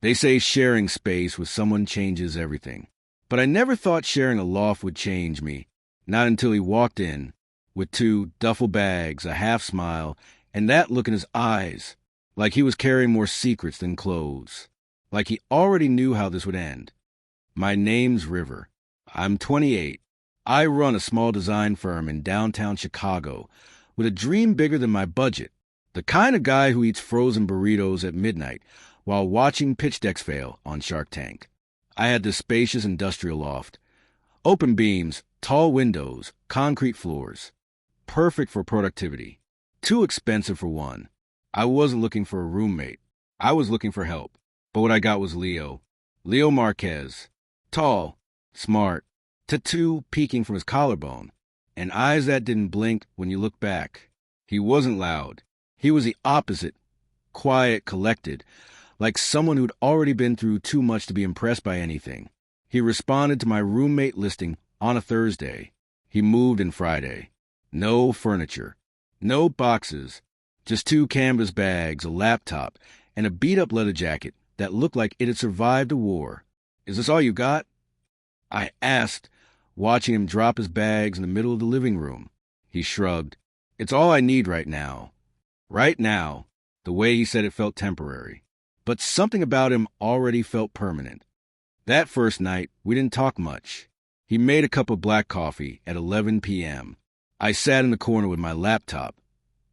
They say sharing space with someone changes everything. But I never thought sharing a loft would change me. Not until he walked in, with 2 duffel bags, a half smile, and that look in his eyes, like he was carrying more secrets than clothes. Like he already knew how this would end. My name's River. I'm 28. I run a small design firm in downtown Chicago with a dream bigger than my budget. The kind of guy who eats frozen burritos at midnight while watching pitch decks fail on Shark Tank. I had this spacious industrial loft. Open beams, tall windows, concrete floors. Perfect for productivity. Too expensive for one. I wasn't looking for a roommate. I was looking for help. But what I got was Leo. Leo Marquez. Tall, smart, tattoo peeking from his collarbone, and eyes that didn't blink when you look back. He wasn't loud. He was the opposite. Quiet, collected, like someone who'd already been through too much to be impressed by anything. He responded to my roommate listing on a Thursday. He moved in Friday. No furniture. No boxes. Just 2 canvas bags, a laptop, and a beat-up leather jacket that looked like it had survived a war. Is this all you got? I asked, watching him drop his bags in the middle of the living room. He shrugged. It's all I need right now. Right now. The way he said it felt temporary. But something about him already felt permanent. That first night, we didn't talk much. He made a cup of black coffee at 11 p.m. I sat in the corner with my laptop,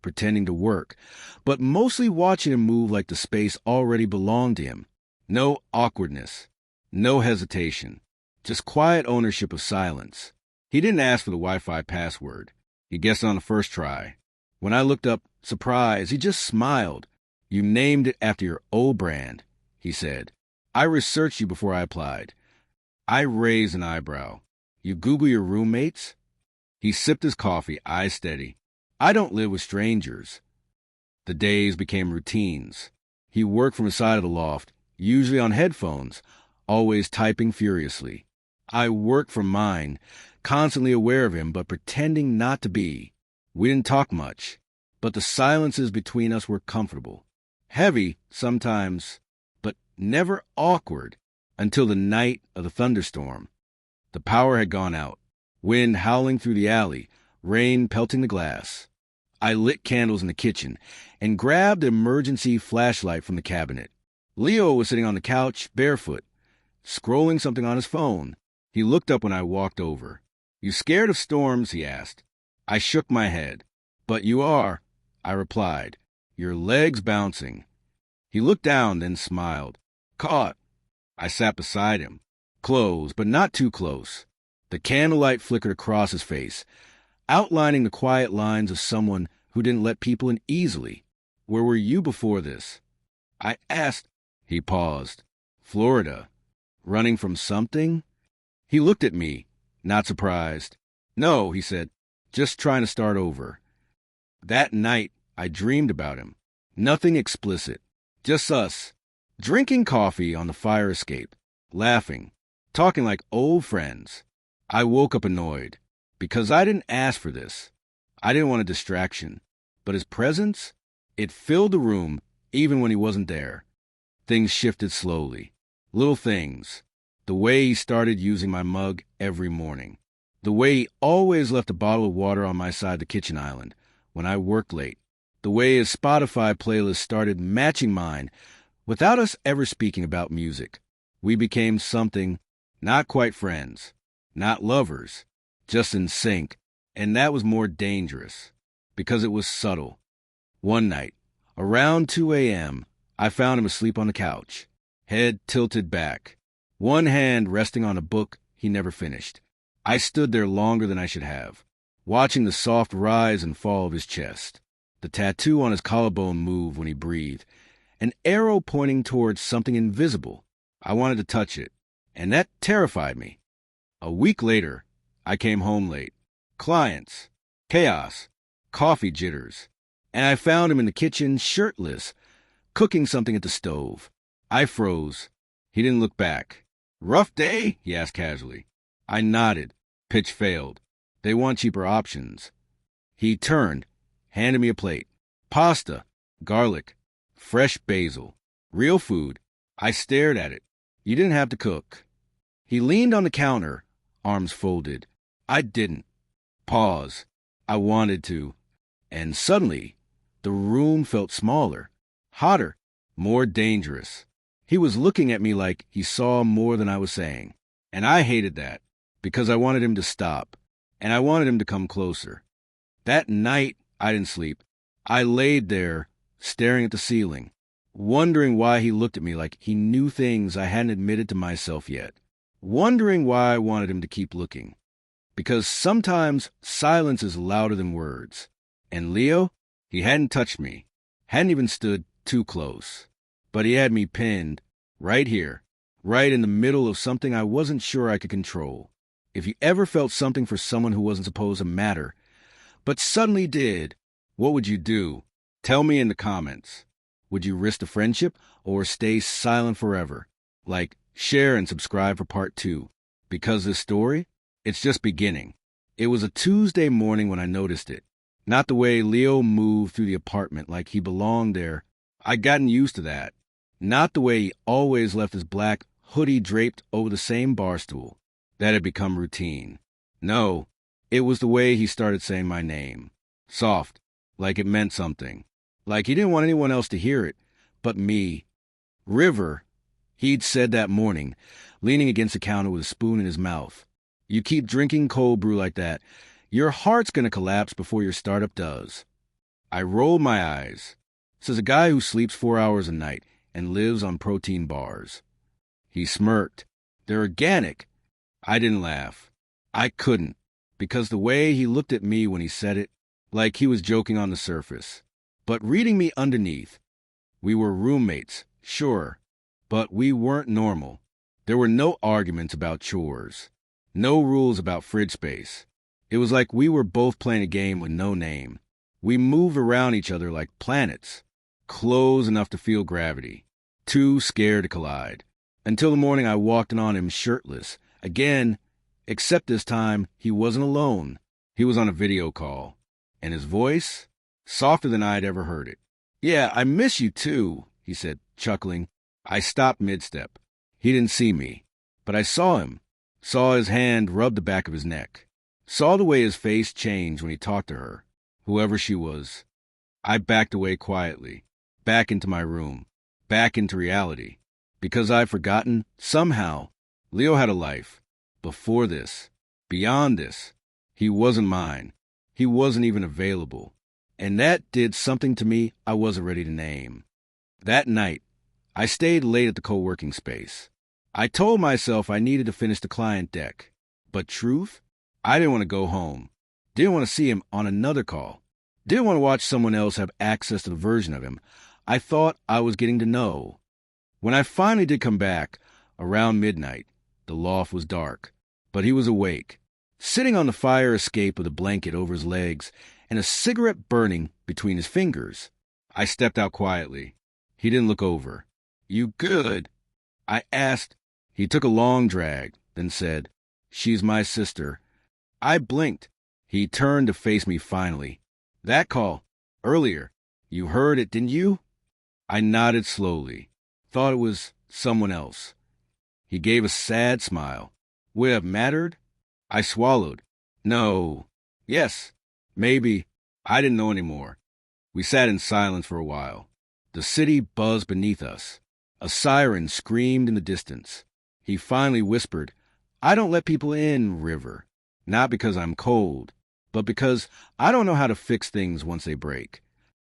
pretending to work, but mostly watching him move like the space already belonged to him. No awkwardness. No hesitation. Just quiet ownership of silence. He didn't ask for the Wi-Fi password. He guessed on the first try. When I looked up, surprised, he just smiled. You named it after your old brand, he said. I researched you before I applied. I raised an eyebrow. You Google your roommates? He sipped his coffee, eyes steady. I don't live with strangers. The days became routines. He worked from the side of the loft, usually on headphones, always typing furiously. I worked from mine, constantly aware of him, but pretending not to be. We didn't talk much, but the silences between us were comfortable. Heavy, sometimes, but never awkward, until the night of the thunderstorm. The power had gone out, wind howling through the alley, rain pelting the glass. I lit candles in the kitchen and grabbed an emergency flashlight from the cabinet. Leo was sitting on the couch, barefoot, scrolling something on his phone. He looked up when I walked over. You scared of storms? He asked. I shook my head. But you are, I replied, your legs bouncing. He looked down, then smiled. Caught. I sat beside him. Close, but not too close. The candlelight flickered across his face, outlining the quiet lines of someone who didn't let people in easily. Where were you before this? I asked. He paused. Florida. Running from something? He looked at me, not surprised. No, he said, just trying to start over. That night, I dreamed about him. Nothing explicit. Just us. Drinking coffee on the fire escape. Laughing. Talking like old friends. I woke up annoyed. Because I didn't ask for this. I didn't want a distraction. But his presence? It filled the room, even when he wasn't there. Things shifted slowly. Little things. The way he started using my mug every morning. The way he always left a bottle of water on my side of the kitchen island when I worked late. The way his Spotify playlist started matching mine without us ever speaking about music. We became something, not quite friends, not lovers, just in sync, and that was more dangerous because it was subtle. One night, around 2 a.m., I found him asleep on the couch, head tilted back, one hand resting on a book he never finished. I stood there longer than I should have, watching the soft rise and fall of his chest, the tattoo on his collarbone move when he breathed, an arrow pointing towards something invisible. I wanted to touch it, and that terrified me. A week later, I came home late. Clients, chaos, coffee jitters, and I found him in the kitchen shirtless, cooking something at the stove. I froze. He didn't look back. Rough day? He asked casually. I nodded. Pitch failed. They want cheaper options. He turned, handed me a plate. Pasta, garlic, fresh basil, real food, I stared at it. You didn't have to cook. He leaned on the counter, arms folded. I didn't. Pause. I wanted to. And suddenly, the room felt smaller, hotter, more dangerous. He was looking at me like he saw more than I was saying. And I hated that, because I wanted him to stop, and I wanted him to come closer. That night, I didn't sleep. I laid there, staring at the ceiling, wondering why he looked at me like he knew things I hadn't admitted to myself yet, wondering why I wanted him to keep looking. Because sometimes silence is louder than words. And Leo, he hadn't touched me, hadn't even stood too close. But he had me pinned, right here, right in the middle of something I wasn't sure I could control. If you ever felt something for someone who wasn't supposed to matter, but suddenly did, what would you do? Tell me in the comments. Would you risk the friendship or stay silent forever? Like, share and subscribe for part 2. Because this story, it's just beginning. It was a Tuesday morning when I noticed it. Not the way Leo moved through the apartment like he belonged there. I'd gotten used to that. Not the way he always left his black hoodie draped over the same bar stool. That had become routine. No, it was the way he started saying my name. Soft, like it meant something. Like he didn't want anyone else to hear it, but me. River, he'd said that morning, leaning against the counter with a spoon in his mouth. You keep drinking cold brew like that, your heart's gonna collapse before your startup does. I rolled my eyes. Says a guy who sleeps 4 hours a night and lives on protein bars. He smirked. They're organic. I didn't laugh. I couldn't, because the way he looked at me when he said it, like he was joking on the surface. But reading me underneath, we were roommates, sure, but we weren't normal. There were no arguments about chores, no rules about fridge space. It was like we were both playing a game with no name. We moved around each other like planets, close enough to feel gravity, too scared to collide. Until the morning I walked in on him shirtless, again, except this time he wasn't alone. He was on a video call, and his voice, softer than I'd ever heard it. Yeah, I miss you too, he said, chuckling. I stopped mid-step. He didn't see me, but I saw him, saw his hand rub the back of his neck, saw the way his face changed when he talked to her, whoever she was. I backed away quietly, back into my room, back into reality, because I'd forgotten, somehow, Leo had a life. Before this, beyond this, he wasn't mine. He wasn't even available. And that did something to me I wasn't ready to name. That night, I stayed late at the co-working space. I told myself I needed to finish the client deck. But truth, I didn't want to go home. Didn't want to see him on another call. Didn't want to watch someone else have access to the version of him I thought I was getting to know. When I finally did come back, around midnight, the loft was dark, but he was awake, sitting on the fire escape with a blanket over his legs and a cigarette burning between his fingers. I stepped out quietly. He didn't look over. You good? I asked. He took a long drag, then said, She's my sister. I blinked. He turned to face me finally. That call, earlier, you heard it, didn't you? I nodded slowly. Thought it was someone else. He gave a sad smile. Would it have mattered? I swallowed. No. Yes. Maybe. I didn't know anymore. We sat in silence for a while. The city buzzed beneath us. A siren screamed in the distance. He finally whispered, I don't let people in, River. Not because I'm cold, but because I don't know how to fix things once they break.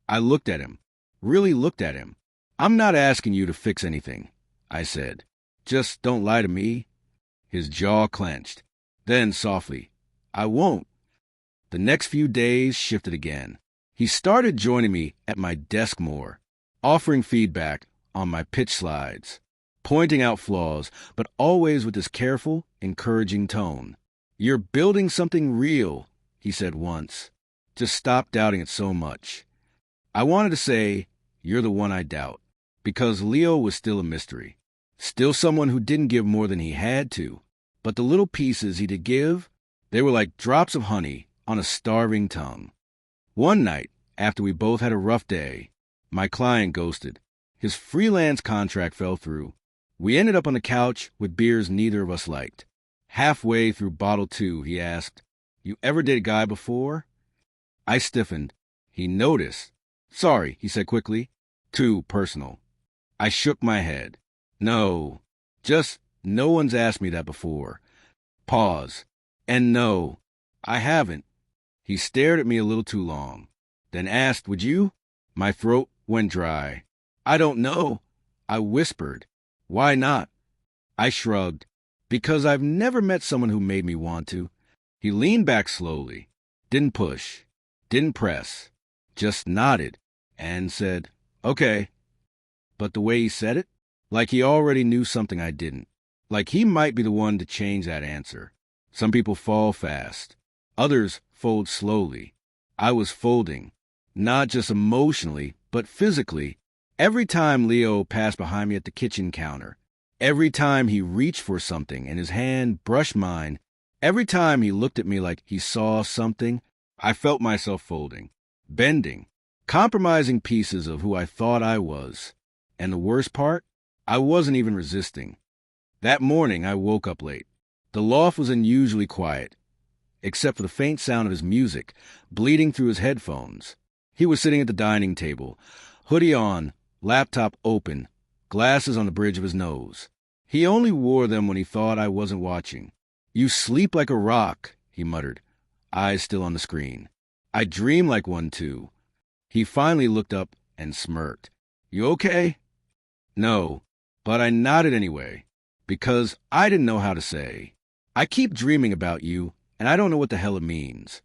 I looked at him. Really looked at him. I'm not asking you to fix anything, I said. Just don't lie to me. His jaw clenched. Then softly, I won't. The next few days shifted again. He started joining me at my desk more, offering feedback on my pitch slides, pointing out flaws, but always with this careful, encouraging tone. You're building something real, he said once. Just stop doubting it so much. I wanted to say, you're the one I doubt, because Leo was still a mystery. Still someone who didn't give more than he had to. But the little pieces he did give, they were like drops of honey on a starving tongue. One night, after we both had a rough day, my client ghosted. His freelance contract fell through. We ended up on the couch with beers neither of us liked. Halfway through bottle 2, he asked, "You ever date a guy before?" I stiffened. He noticed. "Sorry," he said quickly. "Too personal." I shook my head. "No. Just no one's asked me that before." Pause. "And no, I haven't." He stared at me a little too long, then asked, "Would you?" My throat went dry. "I don't know," I whispered. "Why not?" I shrugged. "Because I've never met someone who made me want to." He leaned back slowly, didn't push, didn't press, just nodded and said, "Okay." But the way he said it, like he already knew something I didn't. Like he might be the one to change that answer. Some people fall fast. Others fold slowly. I was folding, not just emotionally, but physically. Every time Leo passed behind me at the kitchen counter, every time he reached for something and his hand brushed mine, every time he looked at me like he saw something, I felt myself folding, bending, compromising pieces of who I thought I was. And the worst part, I wasn't even resisting. That morning, I woke up late. The loft was unusually quiet, except for the faint sound of his music bleeding through his headphones. He was sitting at the dining table, hoodie on, laptop open, glasses on the bridge of his nose. He only wore them when he thought I wasn't watching. "You sleep like a rock," he muttered, eyes still on the screen. "I dream like one, too." He finally looked up and smirked. "You okay?" No, but I nodded anyway, because I didn't know how to say, "I keep dreaming about you, and I don't know what the hell it means."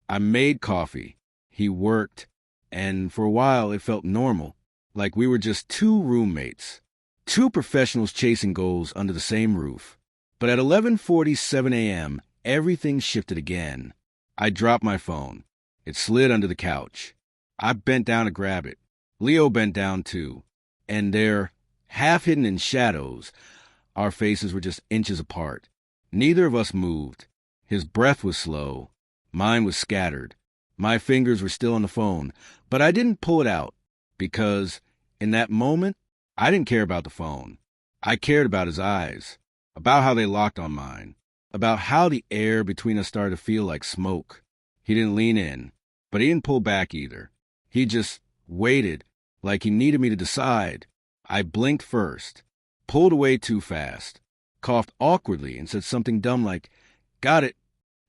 I made coffee. He worked, and for a while it felt normal, like we were just two roommates, two professionals chasing goals under the same roof. But at 11:47 a.m., everything shifted again. I dropped my phone. It slid under the couch. I bent down to grab it. Leo bent down too. And there, half hidden in shadows, our faces were just inches apart. Neither of us moved. His breath was slow. Mine was scattered. My fingers were still on the phone, but I didn't pull it out because, in that moment, I didn't care about the phone. I cared about his eyes, about how they locked on mine, about how the air between us started to feel like smoke. He didn't lean in, but he didn't pull back either. He just waited, like he needed me to decide. I blinked first, pulled away too fast, coughed awkwardly and said something dumb like, "Got it."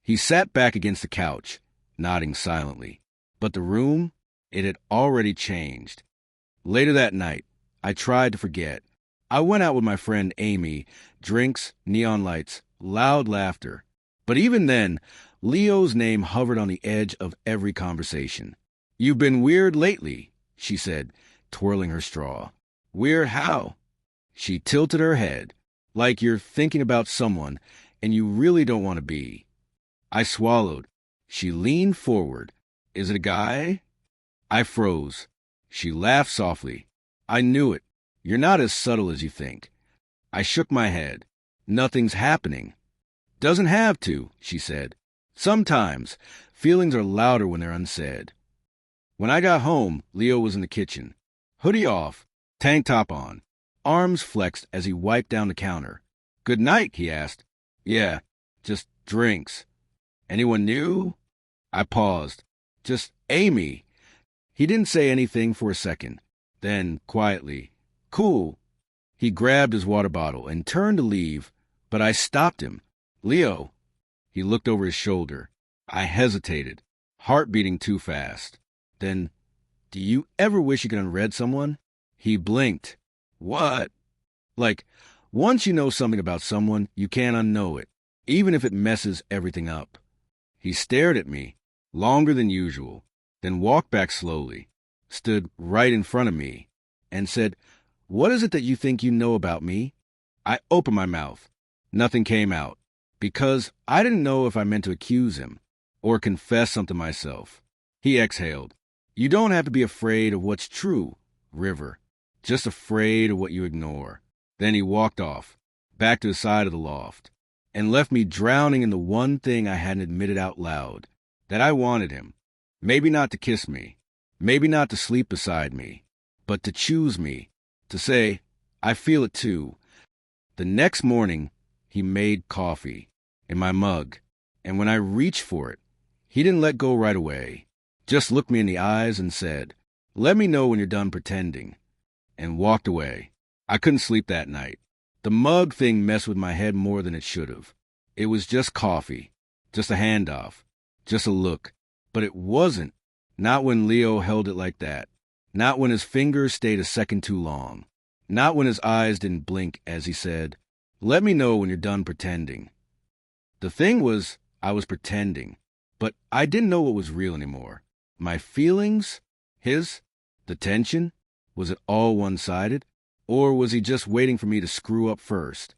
He sat back against the couch, nodding silently. But the room, it had already changed. Later that night, I tried to forget. I went out with my friend Amy, drinks, neon lights, loud laughter. But even then, Leo's name hovered on the edge of every conversation. "You've been weird lately," she said, twirling her straw. "Weird how?" She tilted her head, like you're thinking about someone and you really don't want to be. I swallowed. She leaned forward. "Is it a guy?" I froze. She laughed softly. "I knew it. You're not as subtle as you think." I shook my head. "Nothing's happening." "Doesn't have to," she said. "Sometimes feelings are louder when they're unsaid." When I got home, Leo was in the kitchen. Hoodie off, tank top on, arms flexed as he wiped down the counter. "Good night," he asked. "Yeah, just drinks." "Anyone new?" I paused. "Just Amy." He didn't say anything for a second. Then, quietly, "Cool." He grabbed his water bottle and turned to leave, but I stopped him. "Leo." He looked over his shoulder. I hesitated, heart beating too fast. Then, "Do you ever wish you could unread someone?" He blinked. "What?" "Like, once you know something about someone, you can't unknow it, even if it messes everything up." He stared at me, longer than usual, then walked back slowly, stood right in front of me, and said, "What is it that you think you know about me?" I opened my mouth. Nothing came out, because I didn't know if I meant to accuse him or confess something myself. He exhaled. "You don't have to be afraid of what's true, River. Just afraid of what you ignore." Then he walked off, back to the side of the loft, and left me drowning in the one thing I hadn't admitted out loud, that I wanted him. Maybe not to kiss me, maybe not to sleep beside me, but to choose me, to say, I feel it too. The next morning, he made coffee in my mug, and when I reached for it, he didn't let go right away, just looked me in the eyes and said, let me know when you're done pretending, and walked away. I couldn't sleep that night. The mug thing messed with my head more than it should have. It was just coffee, just a handoff, just a look. But it wasn't. Not when Leo held it like that. Not when his fingers stayed a second too long. Not when his eyes didn't blink as he said, let me know when you're done pretending. The thing was, I was pretending, but I didn't know what was real anymore. My feelings, his, the tension, was it all one-sided? Or was he just waiting for me to screw up first?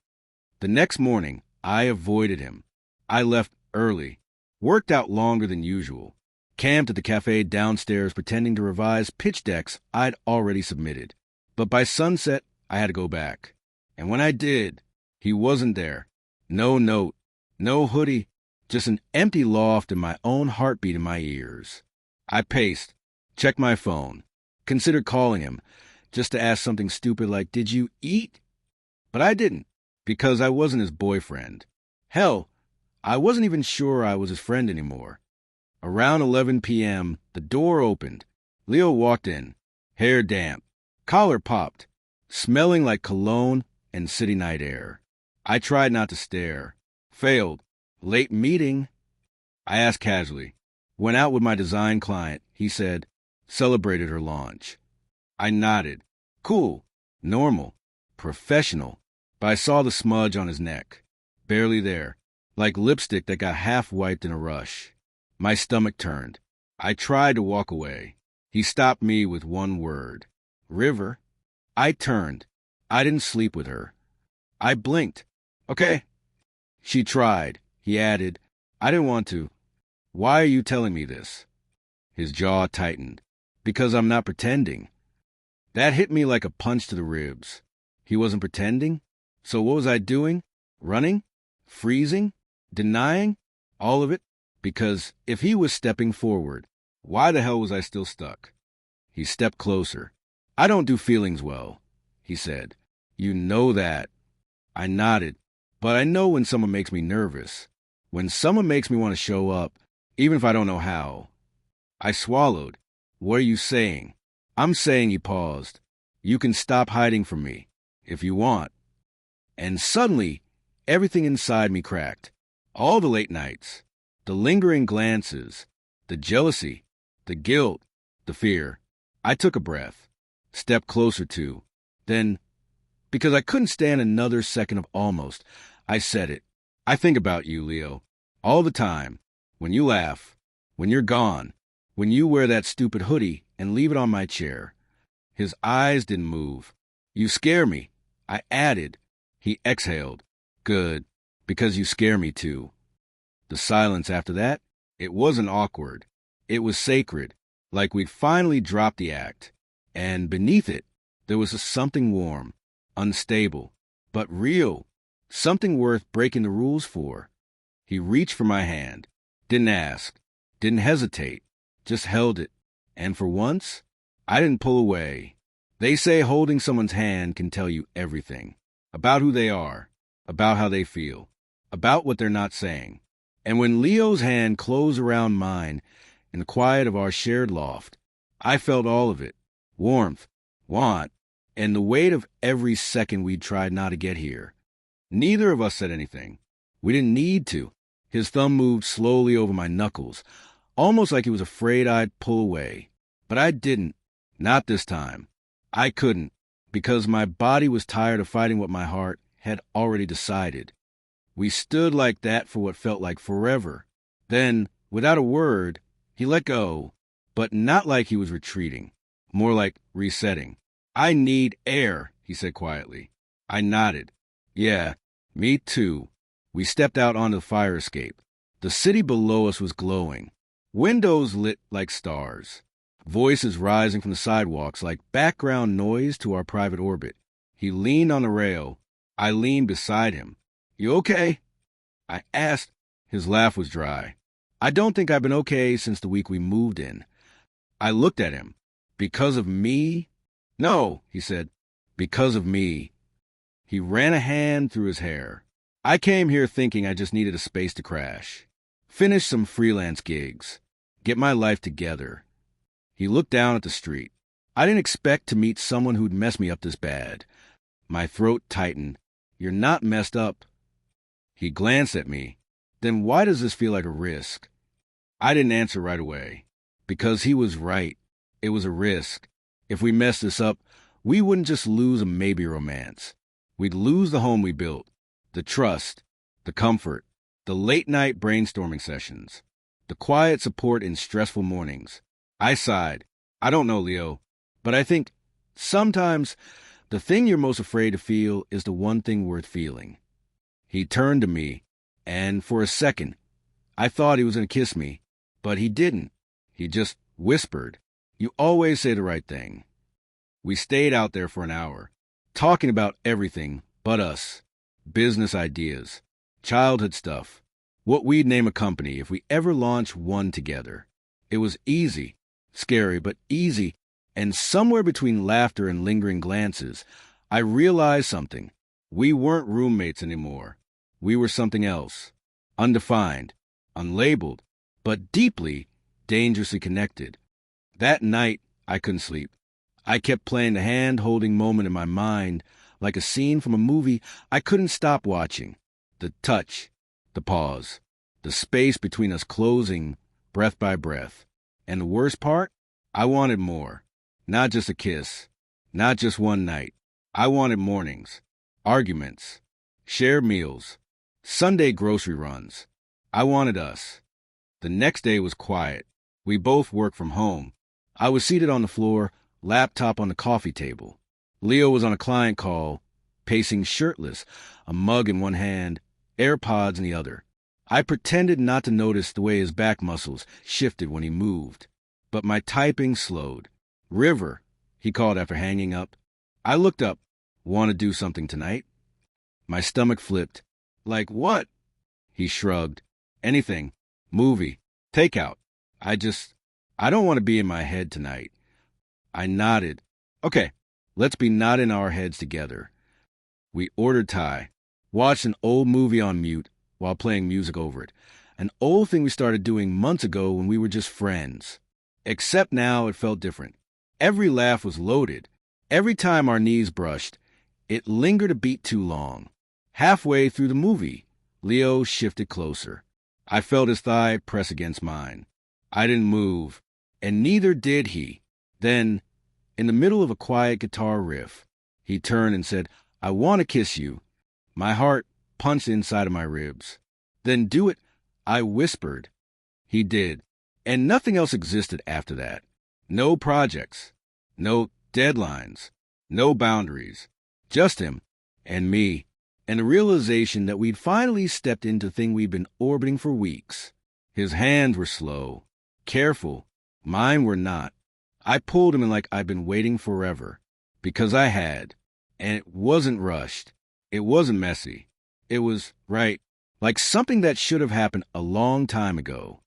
The next morning, I avoided him. I left early, worked out longer than usual, camped at the cafe downstairs pretending to revise pitch decks I'd already submitted. But by sunset, I had to go back. And when I did, he wasn't there. No note, no hoodie, just an empty loft and my own heartbeat in my ears. I paced, checked my phone, considered calling him, just to ask something stupid like, did you eat? But I didn't, because I wasn't his boyfriend. Hell, I wasn't even sure I was his friend anymore. Around 11 p.m., the door opened. Leo walked in, hair damp, collar popped, smelling like cologne and city night air. I tried not to stare. Failed. Late meeting. I asked casually. Went out with my design client, he said. Celebrated her launch. I nodded. Cool. Normal. Professional. But I saw the smudge on his neck. Barely there. Like lipstick that got half wiped in a rush. My stomach turned. I tried to walk away. He stopped me with one word. River. I turned. I didn't sleep with her. I blinked. Okay. She tried. He added, I didn't want to. Why are you telling me this? His jaw tightened. Because I'm not pretending. That hit me like a punch to the ribs. He wasn't pretending? So what was I doing? Running? Freezing? Denying? All of it? Because if he was stepping forward, why the hell was I still stuck? He stepped closer. I don't do feelings well, he said. You know that. I nodded. But I know when someone makes me nervous. When someone makes me want to show up, even if I don't know how. I swallowed. What are you saying? I'm saying, he paused. You can stop hiding from me, if you want. And suddenly, everything inside me cracked. All the late nights, the lingering glances, the jealousy, the guilt, the fear. I took a breath, stepped closer to. Then, because I couldn't stand another second of almost, I said it. I think about you, Leo, all the time. When you laugh, when you're gone, when you wear that stupid hoodie and leave it on my chair. His eyes didn't move. You scare me. I added. He exhaled. Good, because you scare me too. The silence after that, it wasn't awkward. It was sacred, like we'd finally dropped the act. And beneath it, there was something warm, unstable, but real, something worth breaking the rules for. He reached for my hand, didn't ask, didn't hesitate, just held it. And for once, I didn't pull away. They say holding someone's hand can tell you everything. About who they are, about how they feel, about what they're not saying. And when Leo's hand closed around mine in the quiet of our shared loft, I felt all of it. Warmth, want, and the weight of every second we'd tried not to get here. Neither of us said anything. We didn't need to. His thumb moved slowly over my knuckles, almost like he was afraid I'd pull away. But I didn't. Not this time. I couldn't, because my body was tired of fighting what my heart had already decided. We stood like that for what felt like forever. Then, without a word, he let go, but not like he was retreating, more like resetting. I need air, he said quietly. I nodded. Yeah, me too. We stepped out onto the fire escape. The city below us was glowing. Windows lit like stars. Voices rising from the sidewalks like background noise to our private orbit. He leaned on the rail. I leaned beside him. You okay? I asked. His laugh was dry. I don't think I've been okay since the week we moved in. I looked at him. Because of me? No, he said, because of me. He ran a hand through his hair. I came here thinking I just needed a space to crash. Finish some freelance gigs. Get my life together. He looked down at the street. I didn't expect to meet someone who'd mess me up this bad. My throat tightened. You're not messed up. He glanced at me. Then why does this feel like a risk? I didn't answer right away. Because he was right. It was a risk. If we messed this up, we wouldn't just lose a maybe romance. We'd lose the home we built, the trust, the comfort, the late-night brainstorming sessions, the quiet support in stressful mornings. I sighed. I don't know, Leo, but I think sometimes the thing you're most afraid to feel is the one thing worth feeling. He turned to me, and for a second, I thought he was going to kiss me, but he didn't. He just whispered, "You always say the right thing." We stayed out there for an hour, talking about everything but us. Business ideas, childhood stuff, what we'd name a company if we ever launched one together. It was easy, scary, but easy, and somewhere between laughter and lingering glances, I realized something. We weren't roommates anymore. We were something else, undefined, unlabeled, but deeply, dangerously connected. That night, I couldn't sleep. I kept playing the hand-holding moment in my mind like a scene from a movie I couldn't stop watching. The touch, the pause, the space between us closing, breath by breath. And the worst part? I wanted more. Not just a kiss. Not just one night. I wanted mornings, arguments, shared meals, Sunday grocery runs. I wanted us. The next day was quiet. We both worked from home. I was seated on the floor, laptop on the coffee table. Leo was on a client call, pacing shirtless, a mug in one hand, AirPods in the other. I pretended not to notice the way his back muscles shifted when he moved. But my typing slowed. "River," he called after hanging up. I looked up. "Want to do something tonight?" My stomach flipped. "Like what?" He shrugged. "Anything. Movie. Takeout. I don't want to be in my head tonight." I nodded. "Okay, let's be not in our heads together." We ordered Thai, watched an old movie on mute while playing music over it. An old thing we started doing months ago when we were just friends. Except now it felt different. Every laugh was loaded. Every time our knees brushed, it lingered a beat too long. Halfway through the movie, Leo shifted closer. I felt his thigh press against mine. I didn't move, and neither did he. Then, in the middle of a quiet guitar riff, he turned and said, "I want to kiss you." My heart punched inside of my ribs. "Then do it," I whispered. He did, and nothing else existed after that. No projects, no deadlines, no boundaries. Just him and me, and the realization that we'd finally stepped into the thing we'd been orbiting for weeks. His hands were slow, careful. Mine were not. I pulled him in like I'd been waiting forever, because I had. And it wasn't rushed. It wasn't messy. It was right, like something that should have happened a long time ago.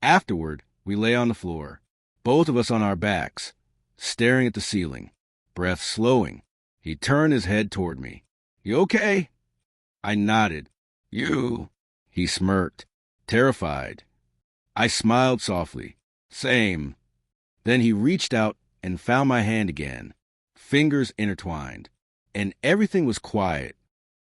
Afterward, we lay on the floor, both of us on our backs, staring at the ceiling, breath slowing. He turned his head toward me. "You okay?" I nodded. "You?" He smirked, terrified. I smiled softly. "Same." Then he reached out and found my hand again, fingers intertwined, and everything was quiet.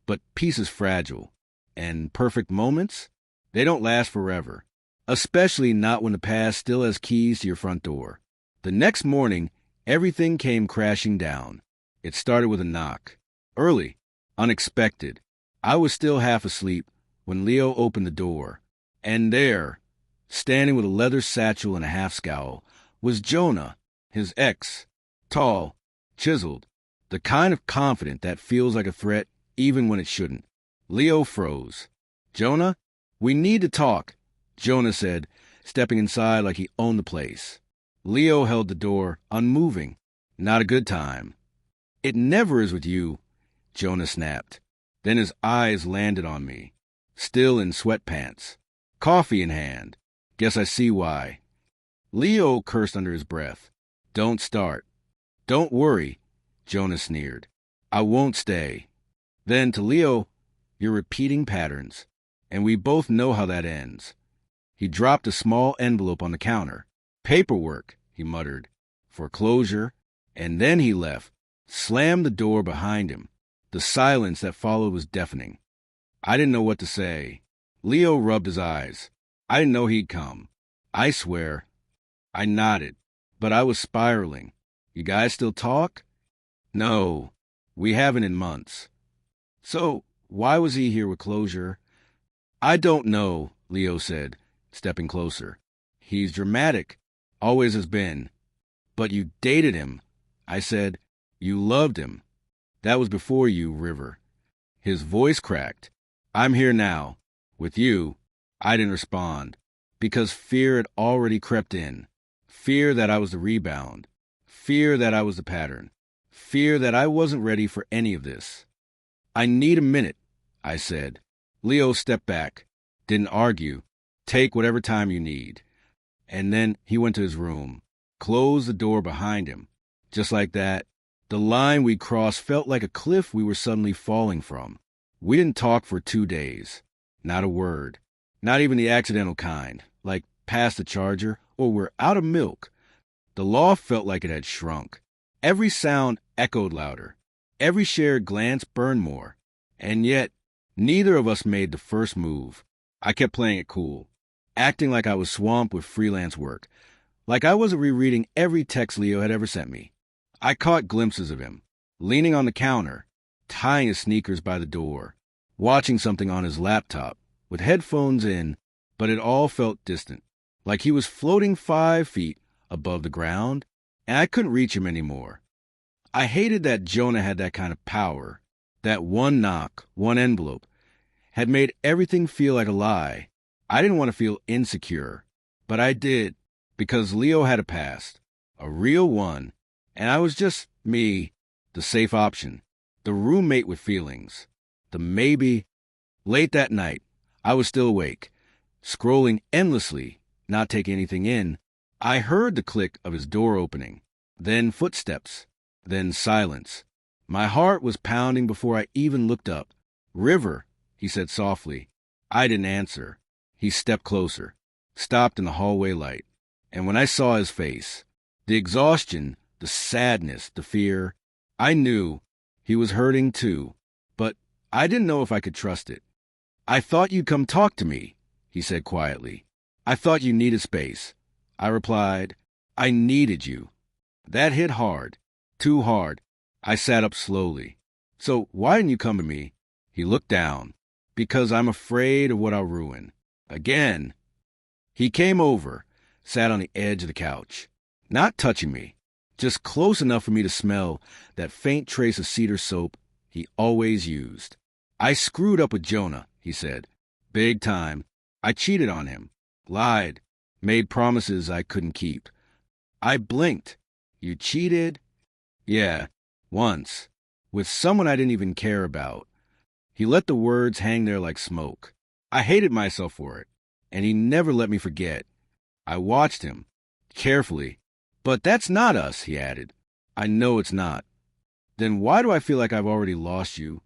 But peace is fragile, and perfect moments, they don't last forever, especially not when the past still has keys to your front door. The next morning, everything came crashing down. It started with a knock. Early, unexpected. I was still half asleep when Leo opened the door, and there, standing with a leather satchel and a half-scowl, was Jonah, his ex, tall, chiseled, the kind of confident that feels like a threat even when it shouldn't. Leo froze. "Jonah, we need to talk," Jonah said, stepping inside like he owned the place. Leo held the door, unmoving. "Not a good time." "It never is with you," Jonah snapped. Then his eyes landed on me, still in sweatpants, coffee in hand. Guess I see why. Leo cursed under his breath. "Don't start. Don't worry, Jonah sneered. I won't stay. Then to Leo, you're repeating patterns, and we both know how that ends. He dropped a small envelope on the counter. Paperwork, he muttered, foreclosure, and then he left, slammed the door behind him. The silence that followed was deafening. I didn't know what to say. Leo rubbed his eyes. I didn't know he'd come. I swear. I nodded, but I was spiraling. You guys still talk? No, we haven't in months. So, why was he here with closure? I don't know, Leo said, stepping closer. He's dramatic, always has been. But you dated him. I said, you loved him. That was before you, River. His voice cracked. I'm here now. With you. I didn't respond, because fear had already crept in. Fear that I was the rebound. Fear that I was the pattern. Fear that I wasn't ready for any of this. I need a minute, I said. Leo stepped back, didn't argue. Take whatever time you need. And then he went to his room, closed the door behind him. Just like that, the line we crossed felt like a cliff we were suddenly falling from. We didn't talk for 2 days. Not a word. Not even the accidental kind, like pass the charger or we're out of milk. The loft felt like it had shrunk. Every sound echoed louder. Every shared glance burned more. And yet, neither of us made the first move. I kept playing it cool, acting like I was swamped with freelance work, like I wasn't rereading every text Leo had ever sent me. I caught glimpses of him, leaning on the counter, tying his sneakers by the door, watching something on his laptop, with headphones in, but it all felt distant, like he was floating 5 feet above the ground, and I couldn't reach him anymore. I hated that Jonah had that kind of power. That one knock, one envelope, had made everything feel like a lie. I didn't want to feel insecure, but I did, because Leo had a past, a real one, and I was just me, the safe option, the roommate with feelings, the maybe. Late that night, I was still awake, scrolling endlessly, not taking anything in. I heard the click of his door opening, then footsteps, then silence. My heart was pounding before I even looked up. River, he said softly. I didn't answer. He stepped closer, stopped in the hallway light. And when I saw his face, the exhaustion, the sadness, the fear, I knew he was hurting too, but I didn't know if I could trust it. I thought you'd come talk to me, he said quietly. I thought you needed space. I replied, I needed you. That hit hard, too hard. I sat up slowly. So why didn't you come to me? He looked down. Because I'm afraid of what I'll ruin. Again. He came over, sat on the edge of the couch, not touching me, just close enough for me to smell that faint trace of cedar soap he always used. I screwed up with Jonah, he said. Big time. I cheated on him, lied, made promises I couldn't keep. I blinked. You cheated? Yeah, once. With someone I didn't even care about. He let the words hang there like smoke. I hated myself for it, and he never let me forget. I watched him, carefully. But that's not us, he added. I know it's not. Then why do I feel like I've already lost you?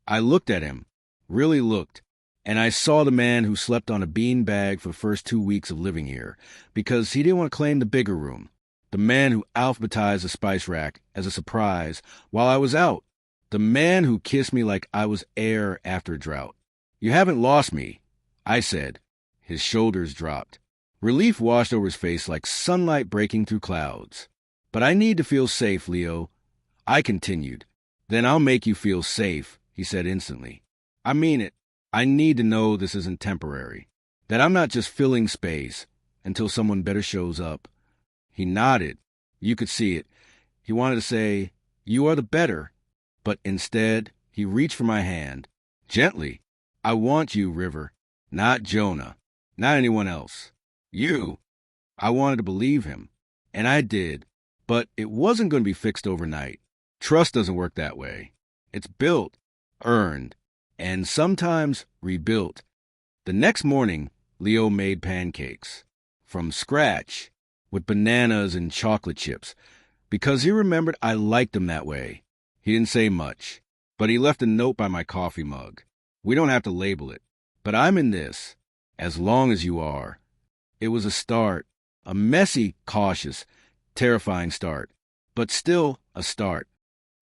I looked at him, really looked, and I saw the man who slept on a bean bag for the first 2 weeks of living here, because he didn't want to claim the bigger room. The man who alphabetized the spice rack as a surprise while I was out. The man who kissed me like I was air after a drought. You haven't lost me, I said. His shoulders dropped. Relief washed over his face like sunlight breaking through clouds. But I need to feel safe, Leo. I continued. Then I'll make you feel safe, he said instantly. I mean it. I need to know this isn't temporary. That I'm not just filling space until someone better shows up. He nodded. You could see it. He wanted to say, you are the better. But instead, he reached for my hand. Gently. I want you, River. Not Jonah. Not anyone else. You. I wanted to believe him. And I did. But it wasn't going to be fixed overnight. Trust doesn't work that way. It's built, earned, and sometimes rebuilt. The next morning, Leo made pancakes. From scratch, with bananas and chocolate chips. because he remembered I liked him that way. He didn't say much, but he left a note by my coffee mug. We don't have to label it, but I'm in this, as long as you are. It was a start, a messy, cautious, terrifying start, but still a start.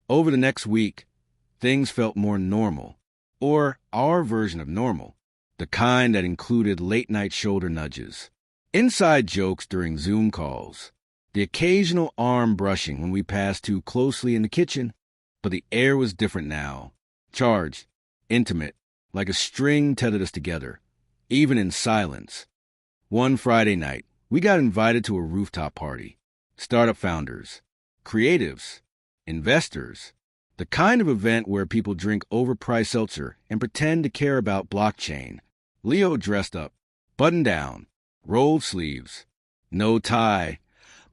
Over the next week, things felt more normal, or our version of normal, the kind that included late-night shoulder nudges, inside jokes during Zoom calls, the occasional arm brushing when we passed too closely in the kitchen. But the air was different now, charged, intimate, like a string tethered us together, even in silence. One Friday night, we got invited to a rooftop party. Startup founders, creatives, investors, the kind of event where people drink overpriced seltzer and pretend to care about blockchain. Leo dressed up, buttoned down, rolled sleeves, no tie,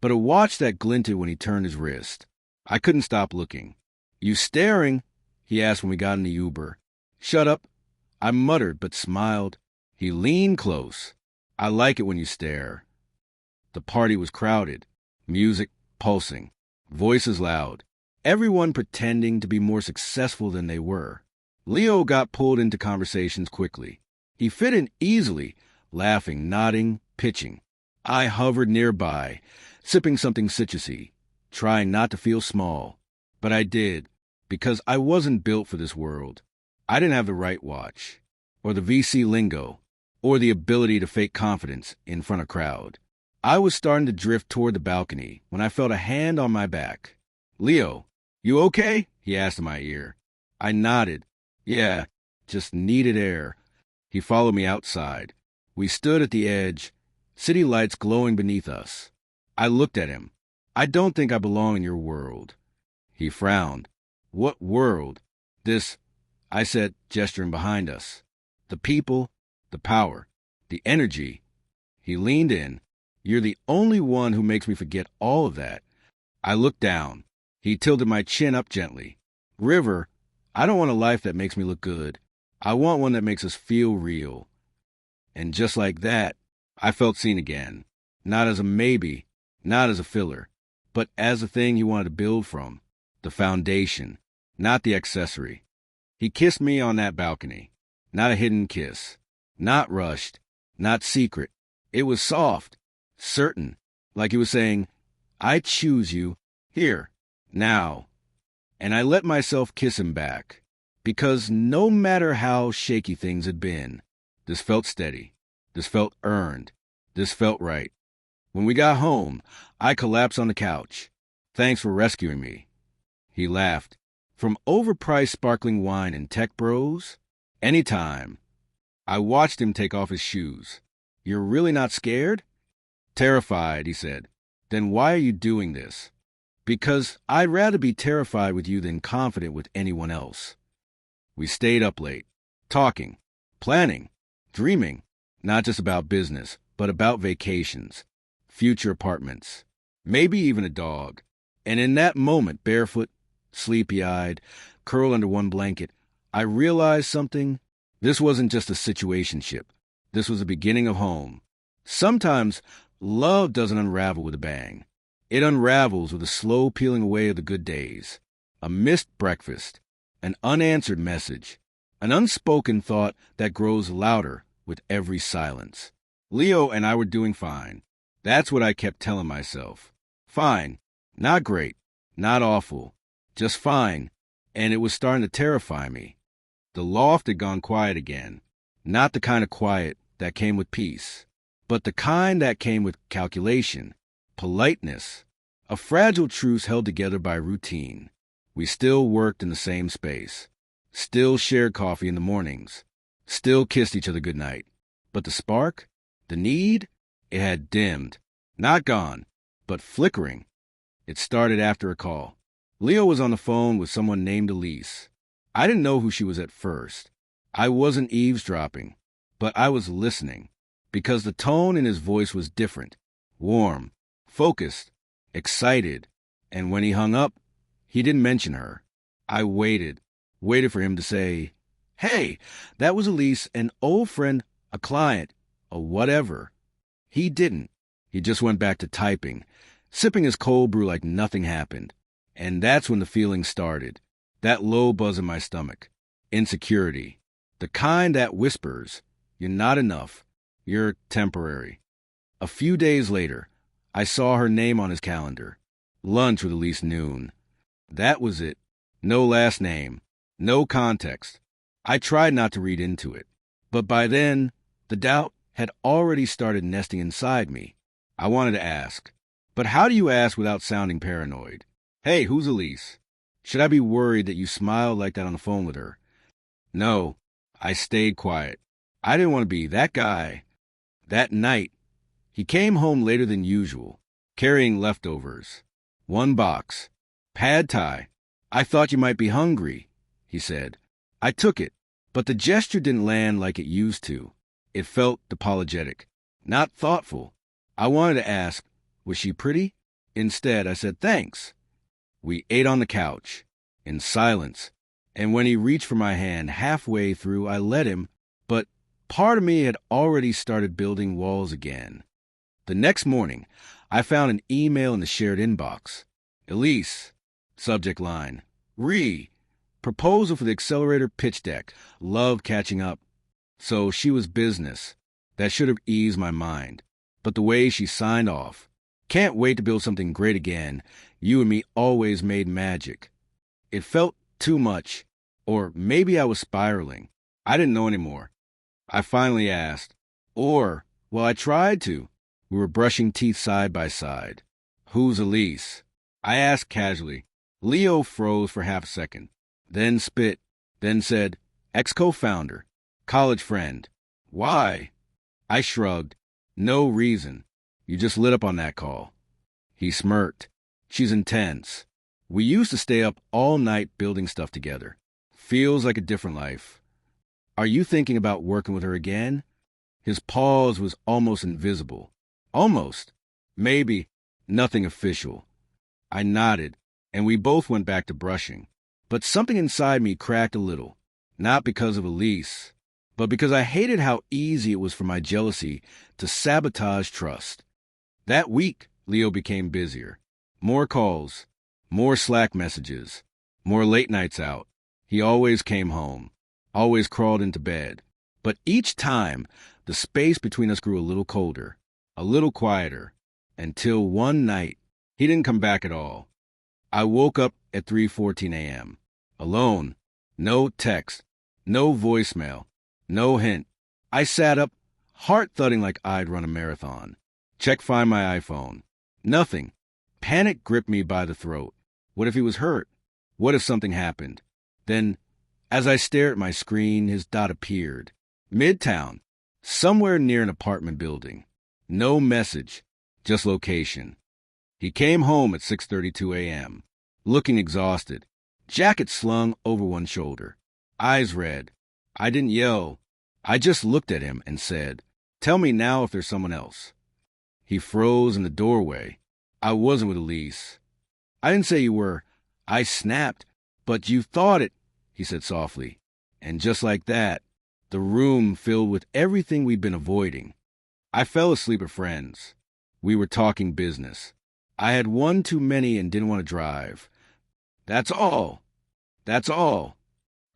but a watch that glinted when he turned his wrist. I couldn't stop looking. "You staring?" he asked when we got in the Uber. "Shut up," I muttered but smiled. He leaned close. "I like it when you stare." The party was crowded, music pulsing, voices loud, everyone pretending to be more successful than they were. Leo got pulled into conversations quickly. He fit in easily, laughing, nodding, pitching. I hovered nearby, sipping something citrusy, trying not to feel small. But I did, because I wasn't built for this world. I didn't have the right watch, or the VC lingo, or the ability to fake confidence in front of crowd. I was starting to drift toward the balcony when I felt a hand on my back. "Leo, you okay?" he asked in my ear. I nodded. "Yeah, just needed air." He followed me outside. We stood at the edge, city lights glowing beneath us. I looked at him. "I don't think I belong in your world." He frowned. "What world?" "This," I said, gesturing behind us. "The people, the power, the energy." He leaned in. "You're the only one who makes me forget all of that." I looked down. He tilted my chin up gently. "River, I don't want a life that makes me look good. I want one that makes us feel real." And just like that, I felt seen again. Not as a maybe, not as a filler, but as a thing he wanted to build from. The foundation, not the accessory. He kissed me on that balcony. Not a hidden kiss. Not rushed. Not secret. It was soft. Certain. Like he was saying, "I choose you. Here. Now." And I let myself kiss him back. Because no matter how shaky things had been, this felt steady. This felt earned. This felt right. When we got home, I collapsed on the couch. "Thanks for rescuing me." He laughed. "From overpriced sparkling wine and tech bros? Anytime." I watched him take off his shoes. "You're really not scared?" "Terrified," he said. "Then why are you doing this?" "Because I'd rather be terrified with you than confident with anyone else." We stayed up late, talking, planning, dreaming, not just about business, but about vacations, future apartments, maybe even a dog. And in that moment, barefoot, sleepy-eyed, curled under one blanket, I realized something. This wasn't just a situationship. This was the beginning of home. Sometimes love doesn't unravel with a bang. It unravels with a slow peeling away of the good days, a missed breakfast, an unanswered message, an unspoken thought that grows louder with every silence. Leo and I were doing fine. That's what I kept telling myself. Fine. Not great. Not awful. Just fine. And it was starting to terrify me. The loft had gone quiet again. Not the kind of quiet that came with peace, but the kind that came with calculation, politeness, a fragile truce held together by routine. We still worked in the same space, still shared coffee in the mornings, still kissed each other goodnight. But the spark, the need, it had dimmed. Not gone, but flickering. It started after a call. Leo was on the phone with someone named Elise. I didn't know who she was at first. I wasn't eavesdropping, but I was listening, because the tone in his voice was different, warm, focused, excited. And when he hung up, he didn't mention her. I waited for him to say, "Hey, that was Elise, an old friend, a client, a whatever." He didn't. He just went back to typing, sipping his cold brew like nothing happened. And that's when the feeling started. That low buzz in my stomach. Insecurity. The kind that whispers, "You're not enough. You're temporary." A few days later, I saw her name on his calendar. Lunch with Elise noon. That was it. No last name. No context. I tried not to read into it. But by then, the doubt had already started nesting inside me. I wanted to ask. But how do you ask without sounding paranoid? "Hey, who's Elise?" Should I be worried that you smiled like that on the phone with her? No, I stayed quiet. I didn't want to be that guy. That night, he came home later than usual, carrying leftovers. 1 box. Pad Thai. "I thought you might be hungry," he said. I took it, but the gesture didn't land like it used to. It felt apologetic, not thoughtful. I wanted to ask, was she pretty? Instead, I said, "Thanks." We ate on the couch, in silence, and when he reached for my hand halfway through, I let him, but part of me had already started building walls again. The next morning, I found an email in the shared inbox. "Elise," subject line, "proposal for the accelerator pitch deck, love catching up." So she was business. That should have eased my mind. But the way she signed off, "Can't wait to build something great again. You and me always made magic." It felt too much. Or maybe I was spiraling. I didn't know anymore. I finally asked. Well, I tried to. We were brushing teeth side by side. "Who's Elise?" I asked casually. Leo froze for half a second, then spit, then said, "Ex-co-founder, college friend." "Why?" I shrugged. "No reason. You just lit up on that call." He smirked. "She's intense. We used to stay up all night building stuff together. Feels like a different life. Are you thinking about working with her again?" His pause was almost invisible. Almost. Maybe. Nothing official. I nodded, and we both went back to brushing. But something inside me cracked a little. Not because of Elise, but because I hated how easy it was for my jealousy to sabotage trust. That week, Leo became busier. More calls, more Slack messages, more late nights out. He always came home, always crawled into bed. But each time, the space between us grew a little colder, a little quieter, until one night, he didn't come back at all. I woke up at 3:14 a.m., alone, no text, no voicemail, no hint. I sat up, heart thudding like I'd run a marathon. Find my iPhone. Nothing. Panic gripped me by the throat. What if he was hurt? What if something happened? Then, as I stared at my screen, his dot appeared. Midtown. Somewhere near an apartment building. No message, just location. He came home at 6:32 a.m., looking exhausted, jacket slung over one shoulder, eyes red. I didn't yell. I just looked at him and said, "Tell me now if there's someone else." He froze in the doorway. "I wasn't with Elise." "I didn't say you were." I snapped. "But you thought it," he said softly. And just like that, the room filled with everything we'd been avoiding. I fell asleep at friends. We were talking business. I had one too many and didn't want to drive. That's all. That's all.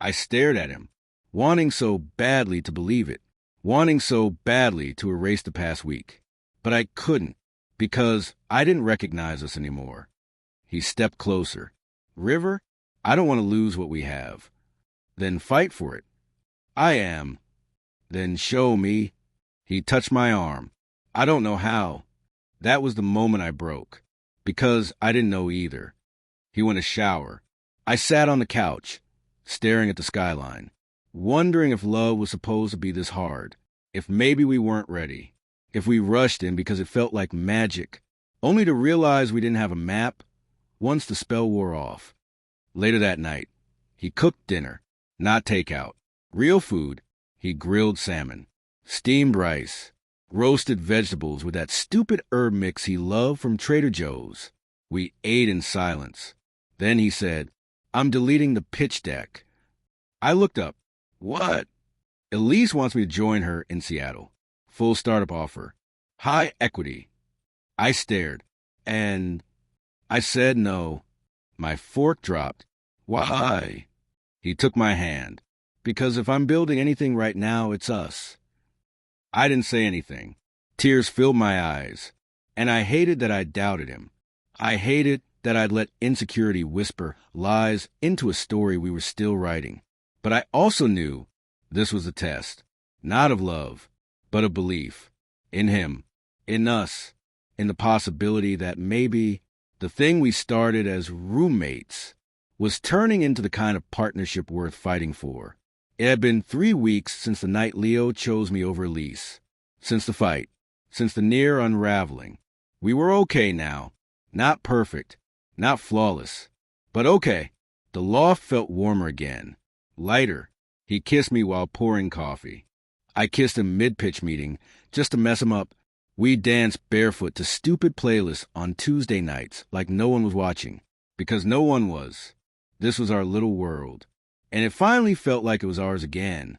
I stared at him, wanting so badly to believe it, wanting so badly to erase the past week. But I couldn't, because I didn't recognize us anymore. He stepped closer. "River, I don't want to lose what we have." "Then fight for it." "I am." "Then show me." He touched my arm. I don't know how. That was the moment I broke, because I didn't know either. He went to shower. I sat on the couch, staring at the skyline, wondering if love was supposed to be this hard, if maybe we weren't ready, if we rushed in because it felt like magic, only to realize we didn't have a map once the spell wore off. Later that night, he cooked dinner, not takeout. Real food. He grilled salmon, steamed rice, roasted vegetables with that stupid herb mix he loved from Trader Joe's. We ate in silence. Then he said, "I'm deleting the pitch deck." I looked up. "What?" "Elise wants me to join her in Seattle. Full startup offer. High equity." I stared. And I said no. My fork dropped. Why? He took my hand. Because if I'm building anything right now, it's us. I didn't say anything. Tears filled my eyes. And I hated that I doubted him. I hated that I'd let insecurity whisper lies into a story we were still writing. But I also knew this was a test, not of love, but of belief. In him, in us, in the possibility that maybe the thing we started as roommates was turning into the kind of partnership worth fighting for. It had been 3 weeks since the night Leo chose me over Elise. Since the fight. Since the near unraveling. We were okay now. Not perfect. Not flawless. But okay. The loft felt warmer again. Lighter. He kissed me while pouring coffee. I kissed him mid-pitch meeting, just to mess him up. We danced barefoot to stupid playlists on Tuesday nights like no one was watching. Because no one was. This was our little world. And it finally felt like it was ours again.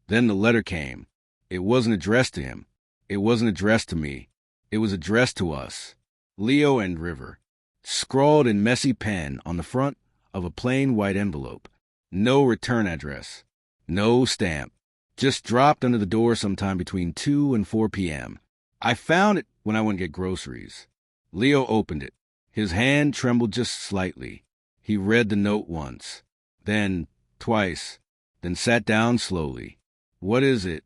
Then the letter came. It wasn't addressed to him. It wasn't addressed to me. It was addressed to us. Leo and River. Scrawled in messy pen on the front of a plain white envelope. No return address. No stamp. Just dropped under the door sometime between 2 and 4 p.m. I found it when I went to get groceries. Leo opened it. His hand trembled just slightly. He read the note once. Then twice. Then sat down slowly. What is it?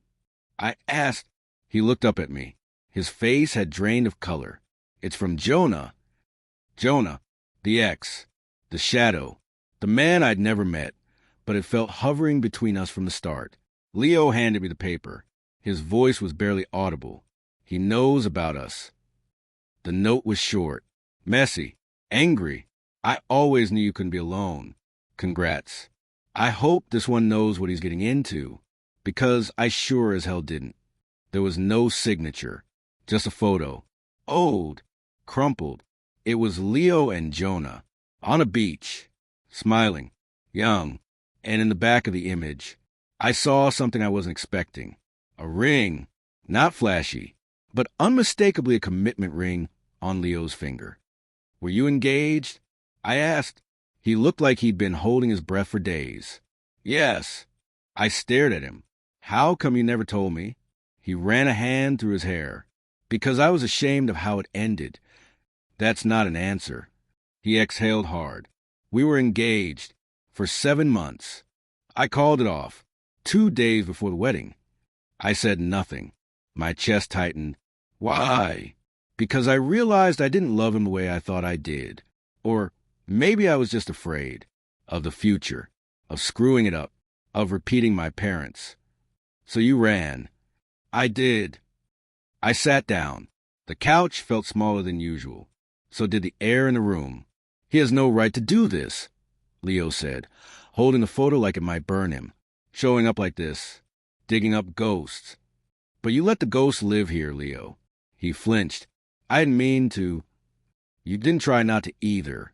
I asked. He looked up at me. His face had drained of color. It's from Jonah. Jonah, the ex, the shadow, the man I'd never met, but it felt hovering between us from the start. Leo handed me the paper. His voice was barely audible. He knows about us. The note was short, messy, angry. I always knew you couldn't be alone. Congrats. I hope this one knows what he's getting into, because I sure as hell didn't. There was no signature, just a photo. Old, crumpled. It was Leo and Jonah, on a beach, smiling, young, and in the back of the image, I saw something I wasn't expecting. A ring, not flashy, but unmistakably a commitment ring on Leo's finger. Were you engaged? I asked. He looked like he'd been holding his breath for days. Yes. I stared at him. How come you never told me? He ran a hand through his hair. Because I was ashamed of how it ended. That's not an answer. He exhaled hard. We were engaged for 7 months. I called it off 2 days before the wedding. I said nothing. My chest tightened. Why? Because I realized I didn't love him the way I thought I did. Or maybe I was just afraid of the future, of screwing it up, of repeating my parents. So you ran. I did. I sat down. The couch felt smaller than usual. So did the air in the room. He has no right to do this, Leo said, holding the photo like it might burn him. Showing up like this, digging up ghosts. But you let the ghosts live here, Leo. He flinched. I didn't mean to. You didn't try not to either.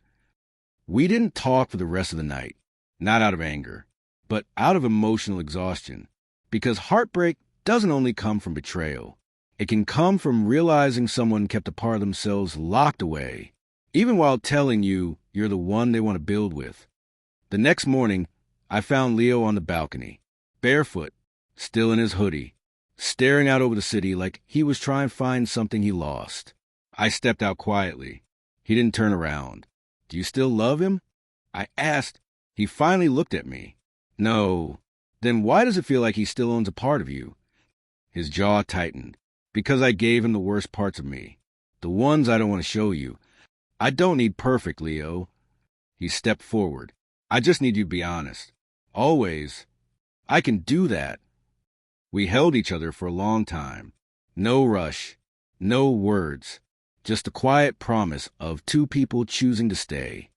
We didn't talk for the rest of the night. Not out of anger, but out of emotional exhaustion. Because heartbreak doesn't only come from betrayal. It can come from realizing someone kept a part of themselves locked away, even while telling you you're the one they want to build with. The next morning, I found Leo on the balcony, barefoot, still in his hoodie, staring out over the city like he was trying to find something he lost. I stepped out quietly. He didn't turn around. Do you still love him? I asked. He finally looked at me. No. Then why does it feel like he still owns a part of you? His jaw tightened. Because I gave him the worst parts of me. The ones I don't want to show you. I don't need perfect, Leo. He stepped forward. I just need you to be honest. Always. I can do that. We held each other for a long time. No rush. No words. Just a quiet promise of 2 people choosing to stay.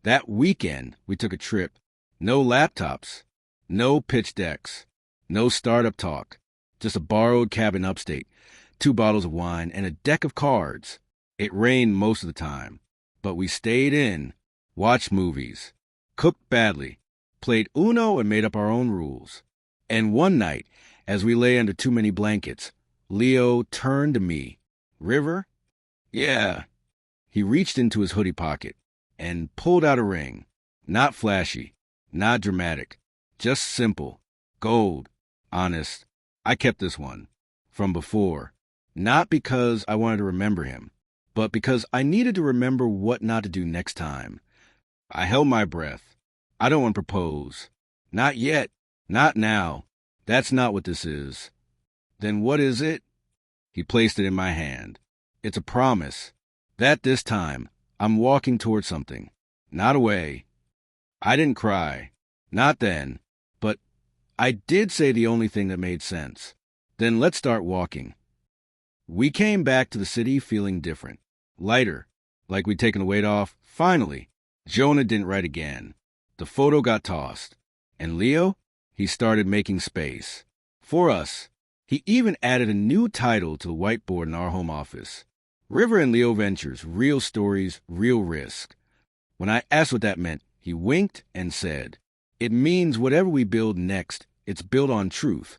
That weekend, we took a trip. No laptops. No pitch decks. No startup talk. Just a borrowed cabin upstate. 2 bottles of wine, and a deck of cards. It rained most of the time, but we stayed in, watched movies, cooked badly, played Uno and made up our own rules. And one night, as we lay under too many blankets, Leo turned to me. River? Yeah. He reached into his hoodie pocket and pulled out a ring. Not flashy, not dramatic, just simple, gold, honest. I kept this one from before, not because I wanted to remember him, but because I needed to remember what not to do next time. I held my breath. I don't want to propose. Not yet. Not now. That's not what this is. Then what is it? He placed it in my hand. It's a promise that this time I'm walking toward something, not away. I didn't cry. Not then. But I did say the only thing that made sense. Then let's start walking. We came back to the city feeling different. Lighter. Like we'd taken the weight off. Finally. Jonah didn't write again. The photo got tossed. And Leo? He started making space. For us. He even added a new title to the whiteboard in our home office. River and Leo Ventures, real stories, real risk. When I asked what that meant, he winked and said, "It means whatever we build next, it's built on truth.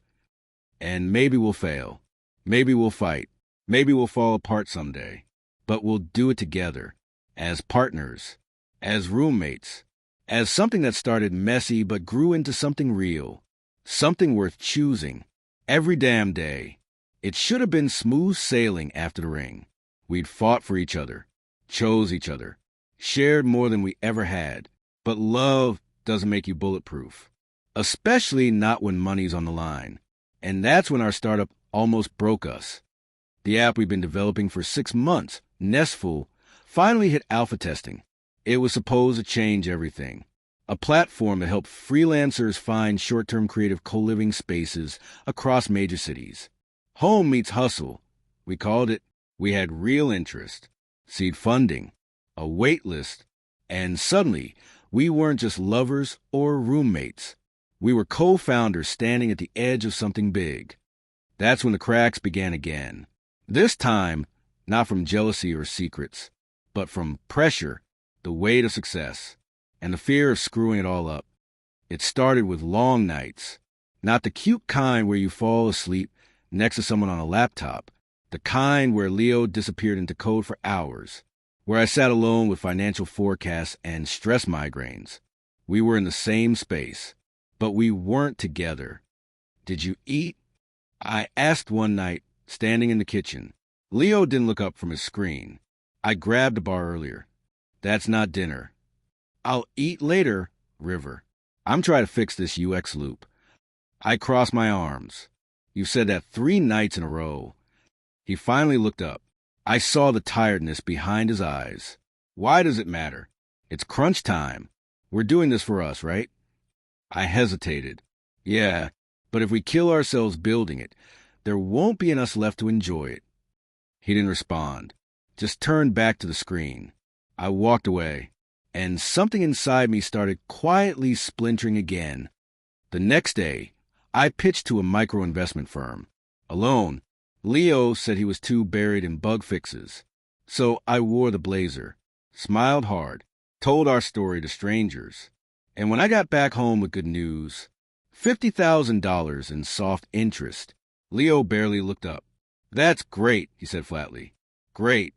And maybe we'll fail. Maybe we'll fight. Maybe we'll fall apart someday. But we'll do it together. As partners. As roommates. As something that started messy but grew into something real. Something worth choosing. Every damn day. It should have been smooth sailing after the ring. We'd fought for each other. Chose each other. Shared more than we ever had. But love doesn't make you bulletproof. Especially not when money's on the line. And that's when our startup almost broke us. The app we've been developing for 6 months, Nestful, finally hit alpha testing. It was supposed to change everything. A platform that helped freelancers find short-term creative co-living spaces across major cities. Home meets hustle. We called it. We had real interest, seed funding, a wait list, and suddenly we weren't just lovers or roommates. We were co-founders standing at the edge of something big. That's when the cracks began again. This time, not from jealousy or secrets, but from pressure, the weight of success, and the fear of screwing it all up. It started with long nights, not the cute kind where you fall asleep next to someone on a laptop, the kind where Leo disappeared into code for hours, where I sat alone with financial forecasts and stress migraines. We were in the same space, but we weren't together. Did you eat? I asked one night, standing in the kitchen. Leo didn't look up from his screen. I grabbed a bar earlier. That's not dinner. I'll eat later, River. I'm trying to fix this UX loop. I crossed my arms. You've said that 3 nights in a row. He finally looked up. I saw the tiredness behind his eyes. Why does it matter? It's crunch time. We're doing this for us, right? I hesitated. Yeah, but if we kill ourselves building it, there won't be enough left to enjoy it. He didn't respond. Just turned back to the screen. I walked away, and something inside me started quietly splintering again. The next day, I pitched to a micro-investment firm. Alone, Leo said he was too buried in bug fixes. So I wore the blazer, smiled hard, told our story to strangers. And when I got back home with good news, $50,000 in soft interest, Leo barely looked up. "That's great," he said flatly. "Great."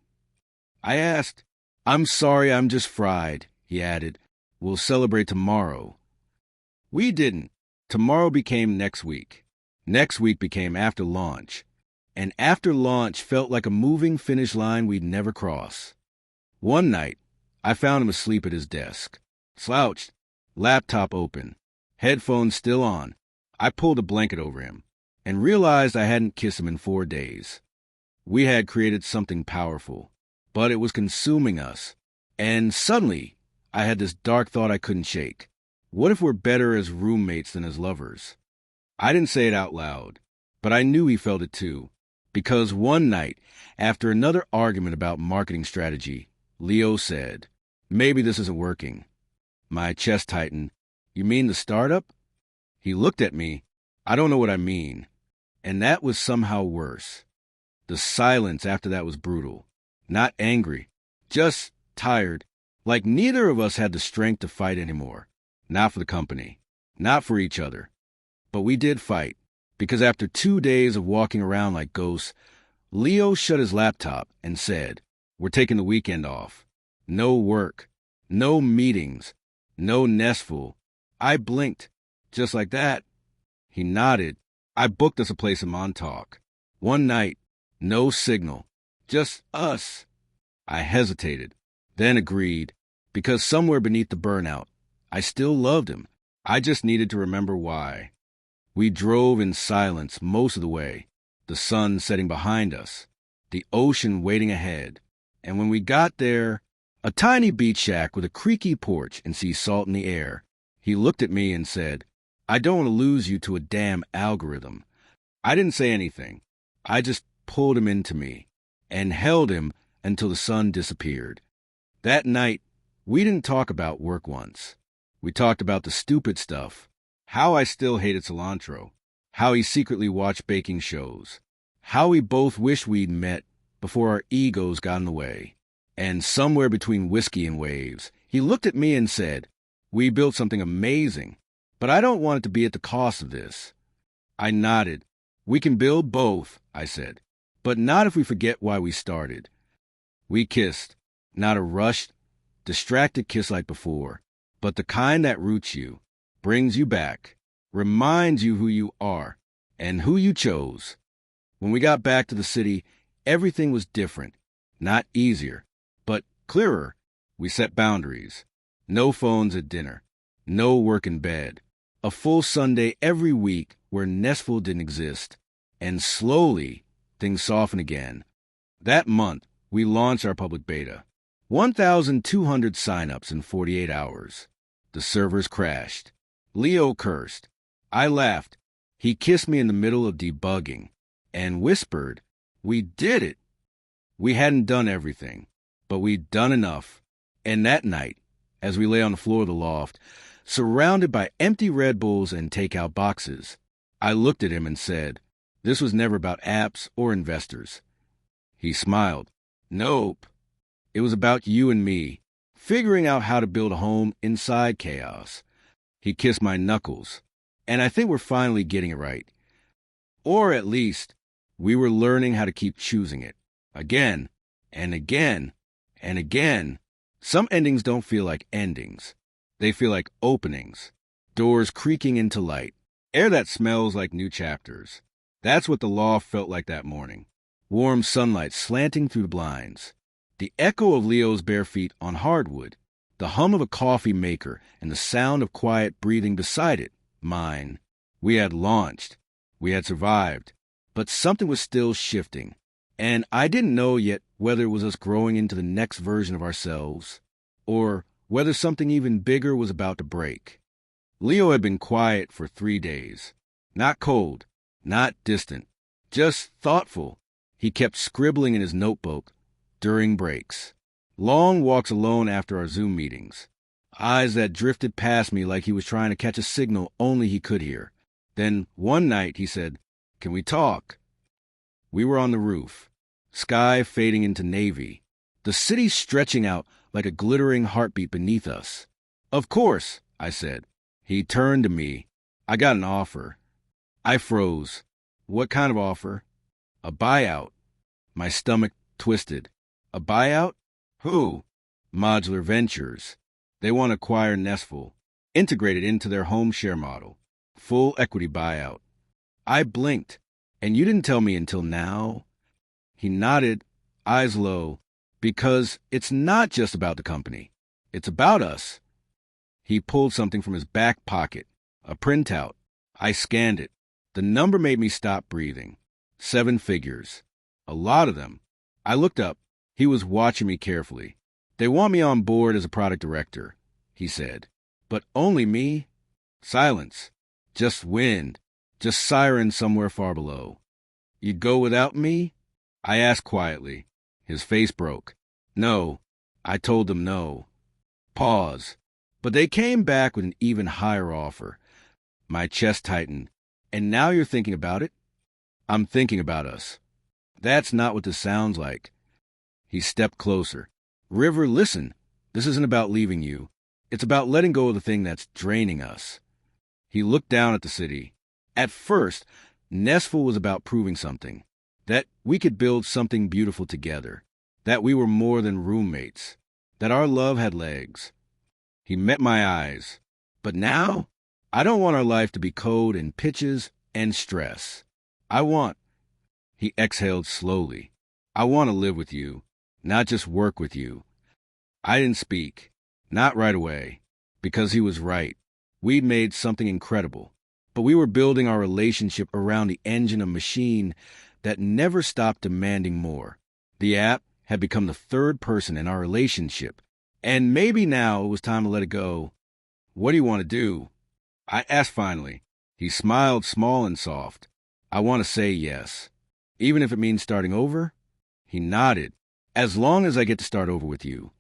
I asked, "I'm sorry, I'm just fried," he added. "We'll celebrate tomorrow." We didn't. Tomorrow became next week. Next week became after launch. And after launch felt like a moving finish line we'd never cross. One night, I found him asleep at his desk. Slouched, laptop open, headphones still on. I pulled a blanket over him and realized I hadn't kissed him in 4 days. We had created something powerful, but it was consuming us. And suddenly, I had this dark thought I couldn't shake. What if we're better as roommates than as lovers? I didn't say it out loud, but I knew he felt it too. Because one night, after another argument about marketing strategy, Leo said, "Maybe this isn't working." My chest tightened. "You mean the startup?" He looked at me. "I don't know what I mean." And that was somehow worse. The silence after that was brutal. Not angry, just tired. Like neither of us had the strength to fight anymore. Not for the company. Not for each other. But we did fight. Because after 2 days of walking around like ghosts, Leo shut his laptop and said, We're taking the weekend off. No work. No meetings. No nestful. I blinked. Just like that. He nodded. I booked us a place in Montauk. One night. No signal. Just us. I hesitated, then agreed, because somewhere beneath the burnout, I still loved him. I just needed to remember why. We drove in silence most of the way, the sun setting behind us, the ocean waiting ahead. And when we got there, a tiny beach shack with a creaky porch and sea salt in the air, he looked at me and said, I don't want to lose you to a damn algorithm. I didn't say anything. I just pulled him into me and held him until the sun disappeared. That night, we didn't talk about work once. We talked about the stupid stuff, how I still hated cilantro, how he secretly watched baking shows, how we both wished we'd met before our egos got in the way. And somewhere between whiskey and waves, he looked at me and said, we built something amazing, but I don't want it to be at the cost of this. I nodded. We can build both, I said, but not if we forget why we started. We kissed, not a rushed, distracted kiss like before, but the kind that roots you, brings you back, reminds you who you are and who you chose. When we got back to the city, everything was different, not easier, but clearer. We set boundaries. No phones at dinner, no work in bed, a full Sunday every week where Nestful didn't exist, and slowly things softened again. That month, we launched our public beta. 1,200 signups in 48 hours. The servers crashed. Leo cursed. I laughed. He kissed me in the middle of debugging and whispered, we did it. We hadn't done everything, but we'd done enough. And that night, as we lay on the floor of the loft, surrounded by empty Red Bulls and takeout boxes, I looked at him and said, this was never about apps or investors. He smiled. Nope. It was about you and me, figuring out how to build a home inside chaos. He kissed my knuckles, and I think we're finally getting it right. Or at least, we were learning how to keep choosing it. Again, and again, and again. Some endings don't feel like endings. They feel like openings, doors creaking into light, air that smells like new chapters. That's what the loft felt like that morning. Warm sunlight slanting through the blinds, the echo of Leo's bare feet on hardwood, the hum of a coffee maker, and the sound of quiet breathing beside it, mine. We had launched. We had survived. But something was still shifting, and I didn't know yet whether it was us growing into the next version of ourselves, or whether something even bigger was about to break. Leo had been quiet for 3 days. Not cold, not distant, just thoughtful. He kept scribbling in his notebook during breaks. Long walks alone after our Zoom meetings. Eyes that drifted past me like he was trying to catch a signal only he could hear. Then one night he said, can we talk? We were on the roof, sky fading into navy, the city stretching out like a glittering heartbeat beneath us. Of course, I said. He turned to me. I got an offer. I froze. What kind of offer? A buyout. My stomach twisted. A buyout? Who? Modular Ventures. They want to acquire Nestful, integrate it into their home share model. Full equity buyout. I blinked. And you didn't tell me until now? He nodded, eyes low, because it's not just about the company. It's about us. He pulled something from his back pocket, a printout. I scanned it. The number made me stop breathing. 7 figures. A lot of them. I looked up. He was watching me carefully. They want me on board as a product director, he said. But only me? Silence. Just wind. Just sirens somewhere far below. You'd go without me? I asked quietly. His face broke. No. I told them no. Pause. But they came back with an even higher offer. My chest tightened. And now you're thinking about it? I'm thinking about us. That's not what this sounds like. He stepped closer. River, listen. This isn't about leaving you. It's about letting go of the thing that's draining us. He looked down at the city. At first, Nestful was about proving something. That we could build something beautiful together. that we were more than roommates, that our love had legs. He met my eyes. But now, I don't want our life to be code and pitches and stress. I want, he exhaled slowly, I want to live with you, not just work with you. I didn't speak, not right away, because he was right. We'd made something incredible, but we were building our relationship around the engine of machine that never stopped demanding more. The app had become the third person in our relationship, and maybe now it was time to let it go. What do you want to do? I asked finally. He smiled small and soft. I want to say yes. Even if it means starting over? He nodded. As long as I get to start over with you.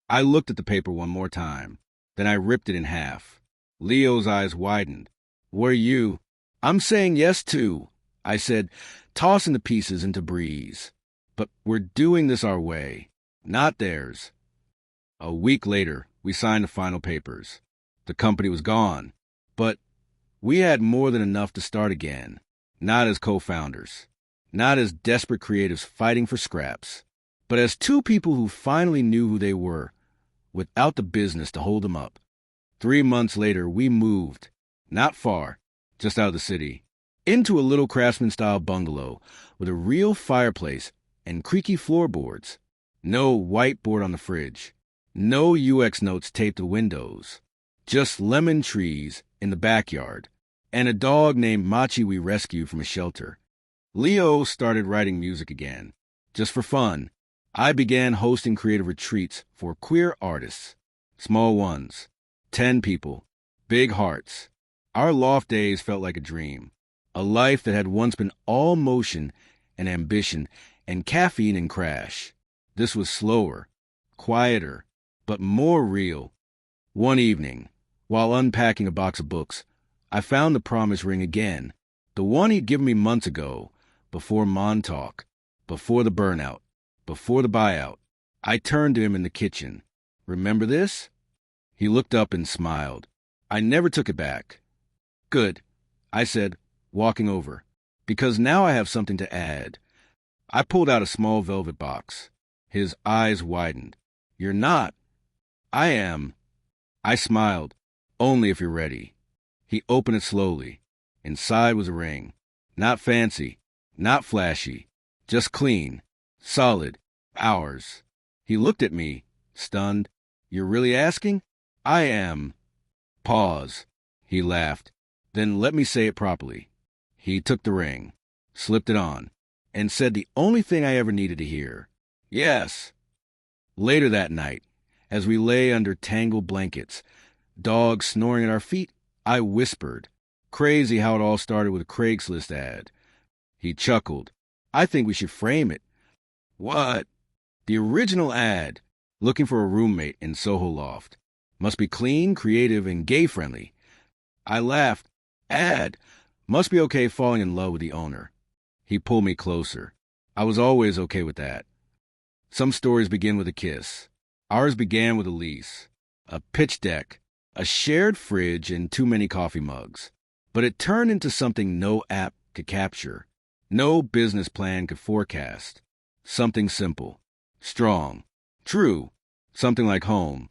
I looked at the paper one more time. Then I ripped it in half. Leo's eyes widened. Were you? I'm saying yes, too, I said, tossing the pieces into breeze. But we're doing this our way, not theirs. A week later, we signed the final papers. The company was gone, but we had more than enough to start again. Not as co-founders, not as desperate creatives fighting for scraps, but as two people who finally knew who they were, without the business to hold them up. 3 months later, we moved, not far, just out of the city, into a little craftsman-style bungalow with a real fireplace and creaky floorboards. No whiteboard on the fridge. No UX notes taped to windows. Just lemon trees in the backyard, and a dog named Machi we rescued from a shelter. Leo started writing music again, just for fun. I began hosting creative retreats for queer artists, small ones, 10 people, big hearts. Our Loft days felt like a dream, a life that had once been all motion and ambition and caffeine and crash. This was slower, quieter, but more real. One evening, while unpacking a box of books, I found the promise ring again, the one he'd given me months ago, before Montauk, before the burnout, before the buyout. I turned to him in the kitchen. Remember this? He looked up and smiled. I never took it back. Good, I said, walking over, because now I have something to add. I pulled out a small velvet box. His eyes widened. You're not. I am. I smiled. Only if you're ready. He opened it slowly. Inside was a ring. Not fancy, not flashy, just clean, solid, ours. He looked at me, stunned. You're really asking? I am. Pause. He laughed. Then let me say it properly. He took the ring, slipped it on, and said the only thing I ever needed to hear. Yes. Later that night, as we lay under tangled blankets, dogs snoring at our feet, I whispered. Crazy how it all started with a Craigslist ad. He chuckled. I think we should frame it. What? The original ad. Looking for a roommate in Soho Loft. Must be clean, creative, and gay-friendly. I laughed. Ad. Must be okay falling in love with the owner. He pulled me closer. I was always okay with that. Some stories begin with a kiss. Ours began with a lease, a pitch deck, a shared fridge, and too many coffee mugs. But it turned into something no app could capture, no business plan could forecast. Something simple, strong, true, something like home.